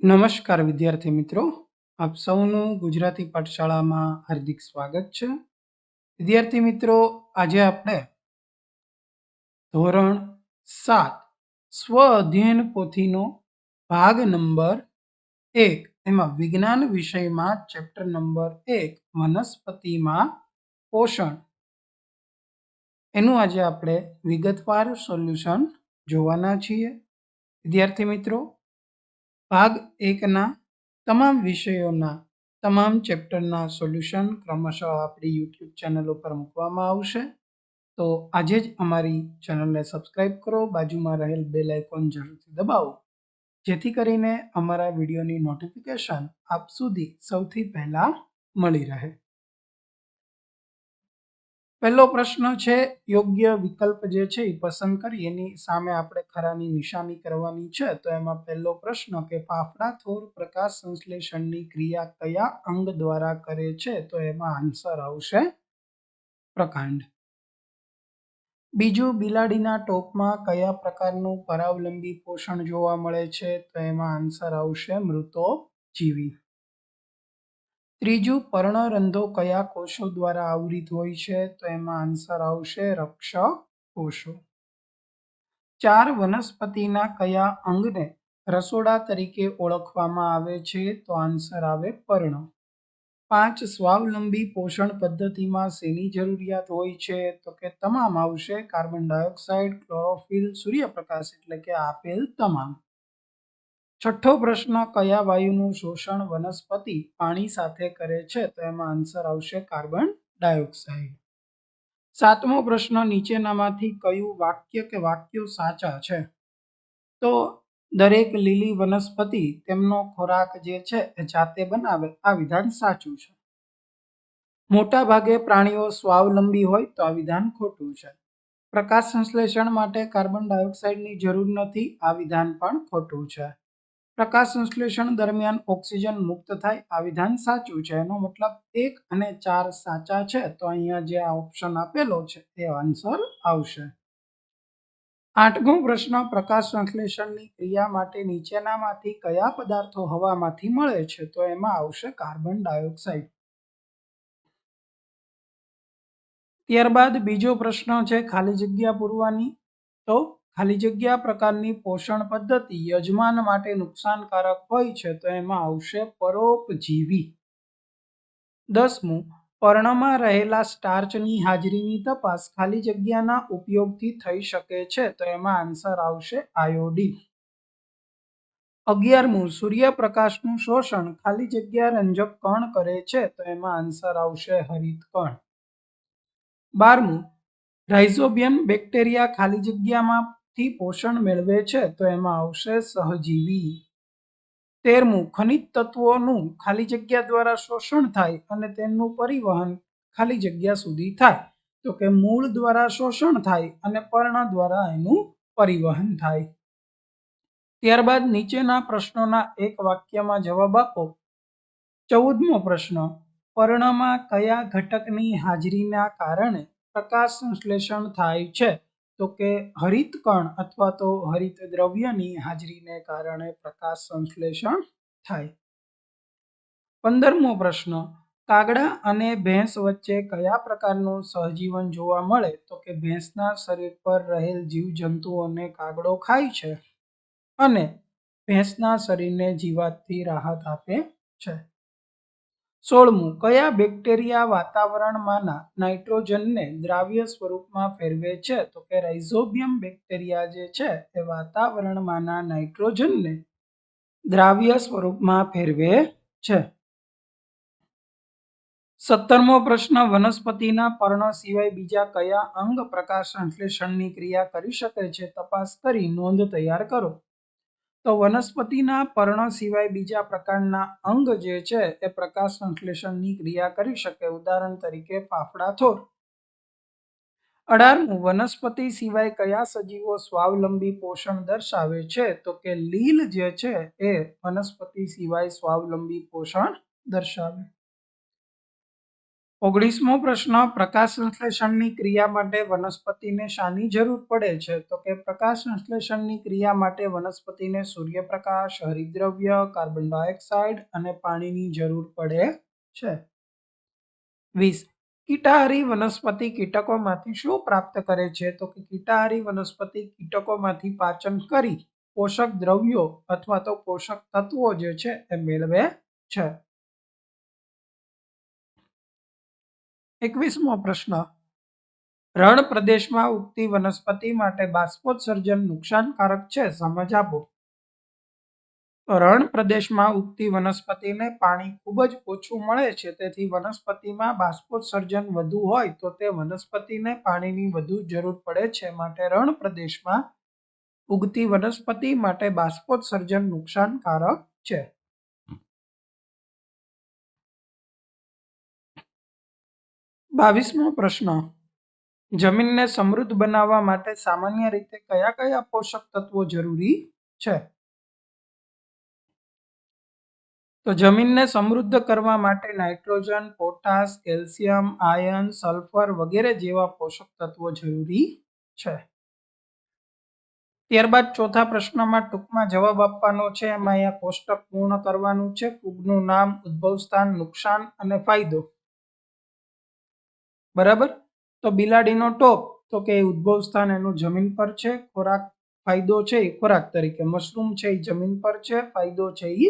નમસ્કાર વિદ્યાર્થી મિત્રો, આપ સૌનું ગુજરાતી પાઠશાળામાં હાર્દિક સ્વાગત છે. વિદ્યાર્થી મિત્રો, આજે આપણે ધોરણ 7 સ્વ અધ્યયન પોથીનો ભાગ નંબર 1 એમાં વિજ્ઞાન વિષયમાં ચેપ્ટર નંબર 1 વનસ્પતિમાં પોષણ એનું આજે આપણે વિગતવાર સોલ્યુશન જોવાના છીએ. વિદ્યાર્થી મિત્રો, ભાગ 1ના તમામ વિષયોના તમામ ચેપ્ટરના સોલ્યુશન ક્રમશઃ આપણી યુટ્યુબ ચેનલ ઉપર મૂકવામાં આવશે. તો આજે જ અમારી ચેનલને સબસ્ક્રાઇબ કરો, બાજુમાં રહેલ બેલ આઇકોન જરૂરથી દબાવો, જેથી કરીને અમારા વિડીયોની નોટિફિકેશન આપ સુધી સૌથી પહેલા મળી રહે. પહેલો પ્રશ્ન છે, યોગ્ય વિકલ્પ જે છે એ પસંદ કરી એની સામે આપણે ખરાની નિશાની કરવાની છે. તો એમાં પહેલો પ્રશ્ન કે ફાફડાથોર પ્રકાશ સંશ્લેષણની ક્રિયા કયા અંગ દ્વારા કરે છે? તો એમાં આન્સર આવશે પ્રકાંડ. બીજું, બિલાડીના ટોપમાં કયા પ્રકારનું પરાવલંબી પોષણ જોવા મળે છે? તો એમાં આન્સર આવશે મૃતોપજીવી. ત્રીજું, પર્ણરંધ્રો કયા કોષો દ્વારા આવૃત હોય છે? તો એમાં આન્સર આવશે રક્ષક કોષો. 4, વનસ્પતિના કયા અંગને રસોડા તરીકે ઓળખવામાં આવે છે? તો આન્સર આવે પર્ણ. 5, સ્વાવલંબી પોષણ પદ્ધતિમાં શેની જરૂરિયાત હોય છે? તો કે તમામ આવશે, કાર્બન ડાયોક્સાઇડ, ક્લોરોફિલ, સૂર્યપ્રકાશ, એટલે કે આપેલ તમામ. છઠ્ઠો પ્રશ્ન, કયા વાયુનું શોષણ વનસ્પતિ પાણી સાથે કરે છે? તો એમાં આન્સર આવશે કાર્બન ડાયોક્સાઇડ. 7મો પ્રશ્ન, નીચેનામાંથી કયું વાક્ય કે વાક્યો સાચા છે? તો દરેક લીલી વનસ્પતિ તેમનો ખોરાક જે છે એ જાતે બનાવે, આ વિધાન સાચું છે. મોટા ભાગે પ્રાણીઓ સ્વાવલંબી હોય, તો આ વિધાન ખોટું છે. પ્રકાશ સંશ્લેષણ માટે કાર્બન ડાયોક્સાઇડની જરૂર નથી, આ વિધાન પણ ખોટું છે. પ્રકાશ સંશ્લેષણ દરમિયાન ઓક્સિજન મુક્ત થાય, આ વિધાન સાચું છે. એનો મતલબ 1 અને 4 સાચા છે. તો અહીંયા જે આ ઓપ્શન આપેલો છે એ આન્સર આવશે. 8મો પ્રશ્ન, પ્રકાશ સંશ્લેષણની ક્રિયા માટે નીચેનામાંથી કયા પદાર્થો હવામાંથી મળે છે? તો એમાં આવશે કાર્બન ડાયોક્સાઇડ. ત્યારબાદ બીજો પ્રશ્ન છે ખાલી જગ્યા પૂરવાની. તો ખાલી જગ્યા પ્રકારની પોષણ પદ્ધતિ યજમાન માટે નુકસાનકારક હોય છે? તો એમાં આવશે પરોપજીવી. 10મું, પર્ણમાં રહેલા સ્ટાર્ચની હાજરીની તપાસ ખાલી જગ્યાના ઉપયોગથી થઈ શકે છે? તો એમાં આન્સર આવશે આયોડીન. 11મું, સૂર્યપ્રકાશનું શોષણ ખાલી જગ્યા રંજક કણ કરે છે? તો એમાં આન્સર આવશે હરિતકણ. 12મું, રાઇઝોબિયમ બેક્ટેરિયા ખાલી જગ્યામાંથી પોષણ મેળવે છે? તો એમાં આવશે સહજીવી. 13મું, ખનિજ તત્વોનું ખાલી જગ્યા દ્વારા શોષણ થાય અને તેમનું પરિવહન ખાલી જગ્યા સુધી થાય? તો કે મૂળ દ્વારા શોષણ થાય અને પર્ણ દ્વારા એનું પરિવહન થાય. ત્યારબાદ નીચેના પ્રશ્નોના એક વાક્યમાં જવાબ આપો. 14મો પ્રશ્ન, પર્ણમાં કયા ઘટકની હાજરીના કારણે પ્રકાશ સંશ્લેષણ થાય છે? તો કે હરિતકણ અથવા તો હરિત દ્રવ્યની હાજરીને કારણે પ્રકાશ સંશ્લેષણ થાય. 15મો પ્રશ્ન, કાગડા અને ભેંસ વચ્ચે કયા પ્રકારનું સહજીવન જોવા મળે? તો કે ભેંસના શરીર પર રહેલ જીવજંતુઓને કાગડો ખાય છે અને ભેંસના શરીરને જીવાતથી રાહત આપે છે. 16મું, કયા બેક્ટેરિયા વાતાવરણમાંના નાઇટ્રોજનને દ્રાવ્ય સ્વરૂપમાં ફેરવે છે? તો કે રાઇઝોબિયમ બેક્ટેરિયા જે છે એ વાતાવરણમાંના નાઇટ્રોજનને દ્રાવ્ય સ્વરૂપમાં ફેરવે છે. 17મો પ્રશ્ન, વનસ્પતિના પર્ણ સિવાય બીજા કયા અંગ પ્રકાશ સંશ્લેષણની ક્રિયા કરી શકે છે? તપાસ કરી નોંધ તૈયાર કરો. તો વનસ્પતિના પર્ણ સિવાય બીજા પ્રકારના અંગ જે છે એ પ્રકાશ સંશ્લેષણની ક્રિયા કરી શકે, ઉદાહરણ તરીકે ફાફડાથોર. 18મું, વનસ્પતિ સિવાય કયા સજીવો સ્વાવલંબી પોષણ દર્શાવે છે? તો કે લીલ જે છે એ વનસ્પતિ સિવાય સ્વાવલંબી પોષણ દર્શાવે. 19મો પ્રશ્ન, પ્રકાશ સંશ્લેષણની ક્રિયા માટે વનસ્પતિને શાની જરૂર પડે છે? તો કે પ્રકાશ સંશ્લેષણની ક્રિયા માટે વનસ્પતિને સૂર્યપ્રકાશ, હરિતદ્રવ્ય, કાર્બન ડાયોક્સાઇડ અને પાણીની જરૂર પડે છે. 20. કીટાહારી વનસ્પતિ કીટકોમાંથી શું પ્રાપ્ત કરે છે? તો કે કીટાહારી વનસ્પતિ કીટકોમાંથી પાચન કરી પોષક દ્રવ્યો અથવા તો પોષક તત્વો જે છે એ મેળવે છે. 21મો પ્રશ્ન, રણ પ્રદેશમાં ઉગતી વનસ્પતિ માટે બાષ્પોત્સર્જન નુકસાનકારક છે? સમજ આપો. તો રણ પ્રદેશમાં ઉગતી વનસ્પતિને પાણી ખૂબ જ ઓછું મળે છે, તેથી વનસ્પતિમાં બાષ્પોત્સર્જન વધુ હોય તો તે વનસ્પતિને પાણીની વધુ જરૂર પડે છે. માટે રણ પ્રદેશમાં ઉગતી વનસ્પતિ માટે બાષ્પોત્સર્જન નુકસાનકારક છે. 22મો પ્રશ્ન, જમીનને સમૃદ્ધ બનાવવા માટે સામાન્ય રીતે કયા કયા પોષક તત્વો જરૂરી છે? તો જમીનને સમૃદ્ધ કરવા માટે nitrogen, potash, calcium, iron, sulphur વગેરે જેવા પોષક તત્વો જરૂરી છે. ત્યારબાદ ચોથા પ્રશ્નમાં ટૂંકમાં જવાબ આપવાનો છે. એમાં અહીંયા કોષ્ટક પૂર્ણ કરવાનું છે. ફૂગનું નામ, ઉદ્ભવ સ્થાન, નુકસાન અને ફાયદો. બરાબર. તો બિલાડીનો ટોપ, તો કે ઉદ્ભવ સ્થાન એનું જમીન પર છે. ખોરાક, ફાયદો છે એ ખોરાક તરીકે. મશરૂમ છે એ જમીન પર છે, ફાયદો છે એ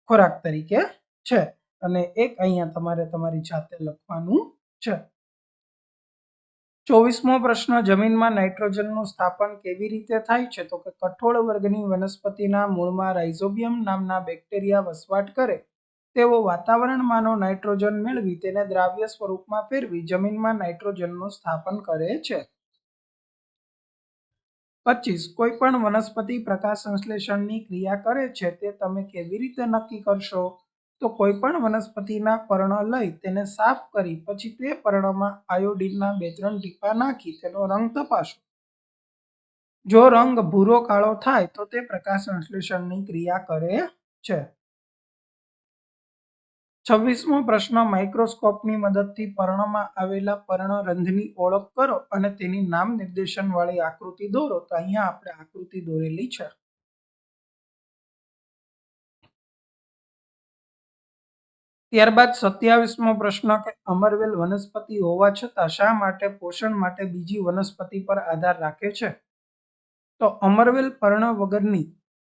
ખોરાક તરીકે છે. અને એક અહીંયા તમારે તમારી જાતે લખવાનું છે. 24મો પ્રશ્ન, જમીનમાં નાઇટ્રોજનનું સ્થાપન કેવી રીતે થાય છે? તો કે કઠોળ વર્ગની વનસ્પતિના મૂળમાં રાઇઝોબિયમ નામના બેક્ટેરિયા વસવાટ કરે. તેઓ વાતાવરણમાંનો નાઇટ્રોજન મેળવી તેને દ્રાવ્ય સ્વરૂપમાં ફેરવી જમીનમાં નાઇટ્રોજનનું સ્થાપન કરે છે. 25. કોઈ પણ વનસ્પતિ પ્રકાશ સંશ્લેષણની ક્રિયા કરે છે તે તમે કેવી રીતે નક્કી કરશો? તો કોઈ પણ વનસ્પતિના પર્ણ લઈ તેને સાફ કરી પછી તે પર્ણમાં આયોડીનના 2-3 ટીપા નાખી તેનો રંગ તપાસો. જો રંગ ભૂરો કાળો થાય તો તે પ્રકાશ સંશ્લેષણની ક્રિયા કરે છે. 26મો પ્રશ્ન, માઇક્રોસ્કોપની મદદથી પર્ણમાં આવેલા પર્ણરંધ્રની ઓળખ કરો અને તેની નામ નિર્દેશન વાળી આકૃતિ દોરો. તો અહીંયા આપણે આકૃતિ દોરેલી છે. ત્યારબાદ 27મો પ્રશ્ન, કે અમરવેલ વનસ્પતિ હોવા છતાં શા માટે પોષણ માટે બીજી વનસ્પતિ પર આધાર રાખે છે? તો અમરવેલ પર્ણ વગરની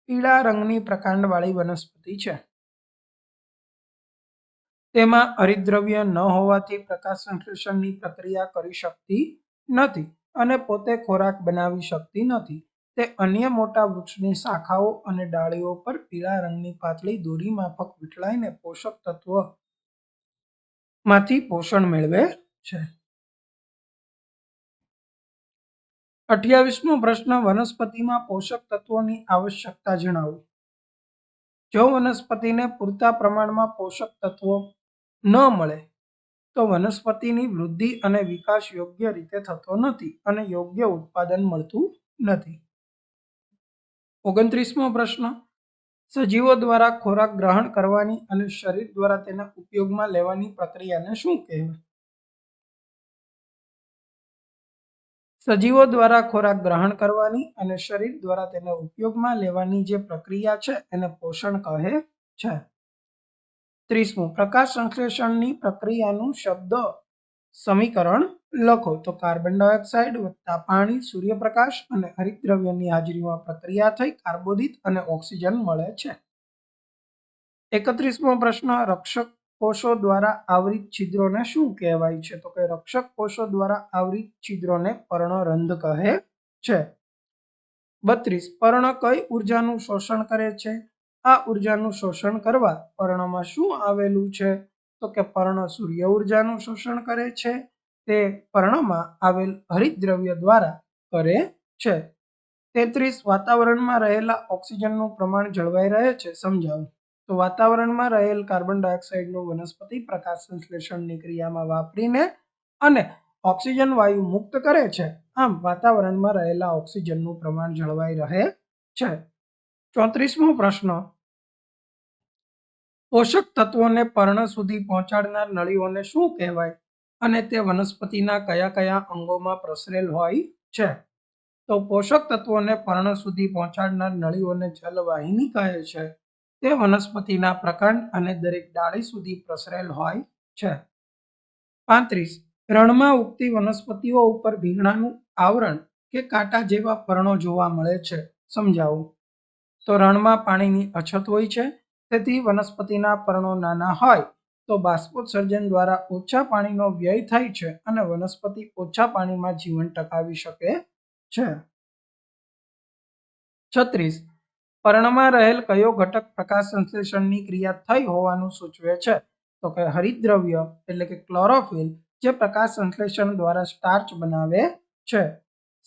પીળા રંગની પ્રકાંડવાળી વનસ્પતિ છે. તેમાં હરિતદ્રવ્ય ન હોવાથી પ્રકાશ સંશ્લેષણની પ્રક્રિયા કરી શકતી નથી અને પોતે ખોરાક બનાવી શકતી નથી. તે અન્ય મોટા વૃક્ષની શાખાઓ અને ડાળીઓ પર પીળા રંગની પાતળી દોરી માફક વીંટળાઈને પોષક તત્વમાંથી પોષણ મેળવે છે. 28મો પ્રશ્ન, વનસ્પતિમાં પોષક તત્વોની આવશ્યકતા જણાવો. જો વનસ્પતિને પૂરતા પ્રમાણમાં પોષક તત્વો ન મળે તો વનસ્પતિની વૃદ્ધિ અને વિકાસ યોગ્ય રીતે થતો નથી અને યોગ્ય ઉત્પાદન મળતું નથી. 29મો પ્રશ્ન, સજીવો દ્વારા ખોરાક ગ્રહણ કરવાની અને શરીર દ્વારા તેના ઉપયોગમાં લેવાની પ્રક્રિયાને શું કહેવાય? સજીવો દ્વારા ખોરાક ગ્રહણ કરવાની અને શરીર દ્વારા તેને ઉપયોગમાં લેવાની જે પ્રક્રિયા છે એને પોષણ કહે છે. 30મું, પ્રકાશ સંશ્લેષણની પ્રક્રિયાનું શબ્દ સમીકરણ લખો. તો કાર્બન ડાયોક્સાઇડ વત્તા પાણી, સૂર્યપ્રકાશ અને હરિતદ્રવ્યની હાજરીમાં પ્રક્રિયા થઈ કાર્બોદિત અને ઓક્સિજન મળે છે. 31મો પ્રશ્ન, રક્ષક કોષો દ્વારા આવરિત છિદ્રોને શું કહેવાય છે? તો કે રક્ષક કોષો દ્વારા આવરિત છિદ્રોને પર્ણરંધ્ર કહે છે. 32, પર્ણ કઈ ઉર્જાનું શોષણ કરે છે? આ ઉર્જાનું શોષણ કરવા પર્ણમાં શું આવેલું છે? તો કે પર્ણ સૂર્ય ઉર્જાનું શોષણ કરે છે. તે પર્ણમાં આવેલ હરિતદ્રવ્ય દ્વારા કરે છે. 33, વાતાવરણમાં રહેલા ઓક્સિજનનું પ્રમાણ જળવાઈ રહે છે. સમજાવો. તો વાતાવરણમાં રહેલ કાર્બન ડાયોક્સાઇડનું વનસ્પતિ પ્રકાશ સંશ્લેષણની ક્રિયામાં વાપરીને અને ઓક્સિજન વાયુ મુક્ત કરે છે. આમ વાતાવરણમાં રહેલા ઓક્સિજનનું પ્રમાણ જળવાઈ રહે છે. 34મો પ્રશ્ન, પોષક તત્વોને પર્ણ સુધી પહોંચાડનાર નળીઓને શું કહેવાય? અને તે વનસ્પતિના કયા કયા અંગોમાં પ્રસરેલ હોય છે? તો પોષક તત્વોને પર્ણ સુધી પહોંચાડનાર નળીઓને જલવાહિની કહે છે. તે વનસ્પતિના પ્રકાંડ અને દરેક ડાળી સુધી પ્રસરેલ હોય છે. 35. રણમાં ઉગતી વનસ્પતિઓ ઉપર ભીંગણાનું આવરણ કે કાંટા જેવા પર્ણો જોવા મળે છે. સમજાવો. તો રણમાં પાણીની અછત હોય છે, તેથી વનસ્પતિના પર્ણો નાના હોય તો બાષ્પોત્સર્જન દ્વારા ઓછા પાણીનો વ્યય થાય છે અને વનસ્પતિ ઓછા પાણીમાં જીવન ટકાવી શકે છે. 36. પર્ણમાં રહેલ કયો ઘટક પ્રકાશ સંશ્લેષણની ક્રિયા થઈ હોવાનું સૂચવે છે? તો કે હરિતદ્રવ્ય એટલે કે ક્લોરોફિલ, જે પ્રકાશ સંશ્લેષણ દ્વારા સ્ટાર્ચ બનાવે છે.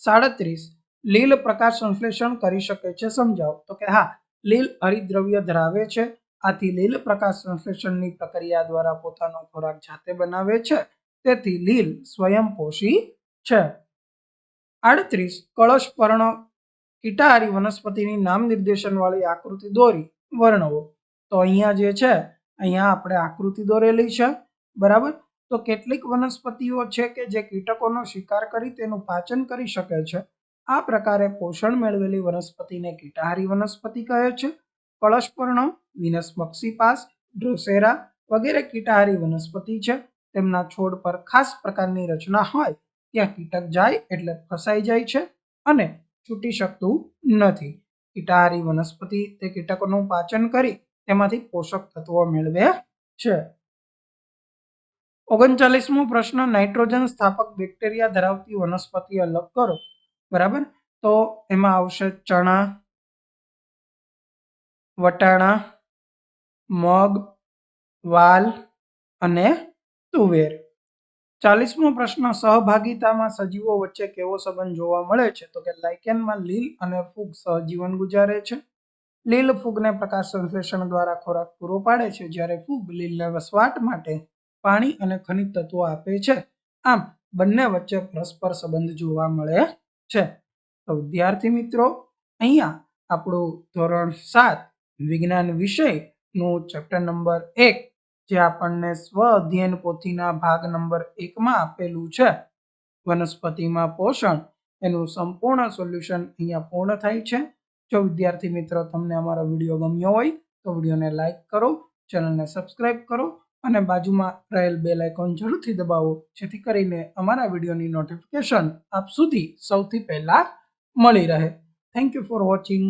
37. લીલ પ્રકાશ સંશ્લેષણ કરી શકે છે. સમજાવો. તો કે હા, લીલ હરિતદ્રવ્ય ધરાવે છે, આથી લીલ પ્રકાશ સંશ્લેષણની પ્રક્રિયા દ્વારા પોતાનો ખોરાક જાતે બનાવે છે, તેથી લીલ સ્વયંપોષી છે. 38. કળશ પર્ણ કીટાહારી વનસ્પતિની નામ નિર્દેશન વાળી આકૃતિ દોરી વર્ણવો. તો અહીંયા જે છે, અહીંયા આપણે આકૃતિ દોરેલી છે, બરાબર. તો કેટલીક વનસ્પતિઓ છે કે જે કીટકોનો શિકાર કરી તેનું પાચન કરી શકે છે. આ પ્રકારે પોષણ મેળવેલી વનસ્પતિને કીટાહારી વનસ્પતિ કહે છે. કળશપર્ણ, વિનસ મક્સીપાસ, ડ્રોસેરા વગેરે કીટાહારી વનસ્પતિ છે. તેમના છોડ પર ખાસ પ્રકારની રચના હોય ત્યાં કીટક જાય એટલે ફસાઈ જાય છે અને છૂટી શકતું નથી. કીટાહારી વનસ્પતિ તે કીટકોનું પાચન કરી તેમાંથી પોષક તત્વો મેળવે છે. 39મો પ્રશ્ન, નાઇટ્રોજન સ્થાપક બેક્ટેરિયા ધરાવતી વનસ્પતિ અલગ કરો. બરાબર. તો એમાં આવશે ચણા, વટાણા, મગ, વાલ અને તુવેર. 40મો પ્રશ્ન, સહભાગિતામાં સજીવો વચ્ચે કેવો સંબંધ જોવા મળે છે? તો કે લાઇકેનમાં લીલ અને ફૂગ સહજીવન ગુજારે છે. લીલ ફૂગને પ્રકાશ સંશ્લેષણ દ્વારા ખોરાક પૂરો પાડે છે, જ્યારે ફૂગ લીલને વસવાટ માટે પાણી અને ખનિજ તત્વો આપે છે. આમ બંને વચ્ચે પરસ્પર સંબંધ જોવા મળે છે. તો વિદ્યાર્થી મિત્રો, અહીંયા આપણું ધોરણ 7 વિજ્ઞાન વિષયનું ચેપ્ટર નંબર 1, જે આપણને સ્વ અધ્યયન પોથીના ભાગ નંબર 1માં આપેલું છે, વનસ્પતિમાં પોષણ, એનું સંપૂર્ણ સોલ્યુશન અહીંયા પૂર્ણ થાય છે. જો વિદ્યાર્થી મિત્રો તમને અમારો વિડીયો ગમ્યો હોય તો વિડીયોને લાઈક કરો, ચેનલને સબસ્ક્રાઈબ કરો અને બાજુમાં રહેલ બેલ આઇકોન જરૂરથી દબાવો, જેથી કરીને અમારા વિડીયોની નોટિફિકેશન આપ સુધી સૌથી પહેલા મળી રહે. Thank you for watching.